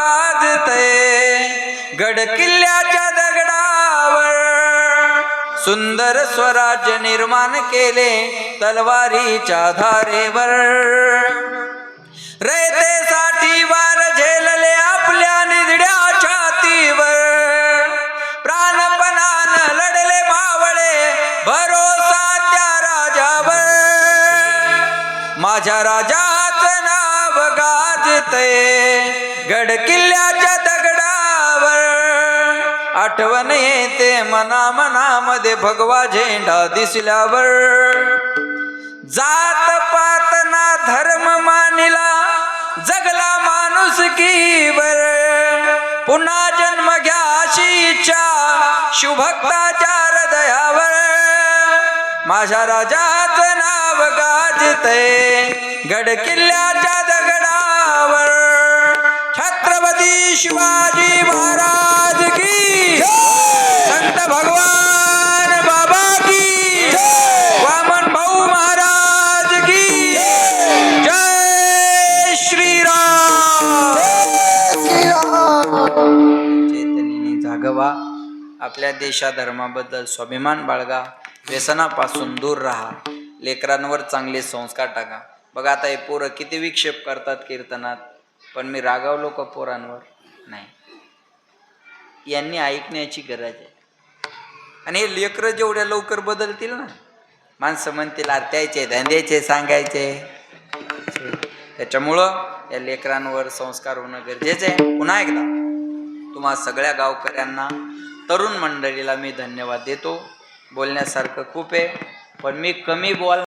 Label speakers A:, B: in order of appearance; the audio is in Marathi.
A: गाजते गड किल्ल्याच्या दगडावर सुंदर स्वराज्य निर्माण केले तलवारीच्या धारेवर रयतेसाठी वार झेलले आपल्या निधड्या छातीवर प्राणपणानं लढले मावळे भरोसा त्या राजावर माझ्या राजाचं नाव गाजते गड किल्ल्याच्या दगडावर आठवण येते मनामध्ये भगवा झेंडा दिसल्यावर जात पात ना धर्म मानिला जगला माणुसकीवर पुन्हा जन्म घ्या अशी इच्छा शिवभक्ताच्या हृदयावर माझ्या राजाचं नाव गाजते गड किल्ल्याच्या दगडावर छत्रपती शिवाजी महाराज की संत भगवान बाबा की वामन भाऊ महाराज की जय श्रीराम चैतन्याने जागवा आपल्या देशाधर्माबद्दल स्वाभिमान बाळगा व्यसनापासून दूर राहा लेकरांवर चांगले संस्कार टाका बघा आता हे पोरं किती विक्षेप करतात कीर्तनात पण मी रागावलो का पोरांवर नाही यांनी ऐकण्याची गरज आहे आणि हे लेकरं जेवढ्या लवकर बदलतील ना माणसं म्हणतील आरत्याचे धंद्याचे सांगायचे त्याच्यामुळं या लेकरांवर संस्कार होणं गरजेचं आहे पुन्हा एकदा तुम्हा सगळ्या गावकऱ्यांना तरुण मंडळीला मी धन्यवाद देतो बोलण्यासारखं खूप आहे पण मी कमी बोल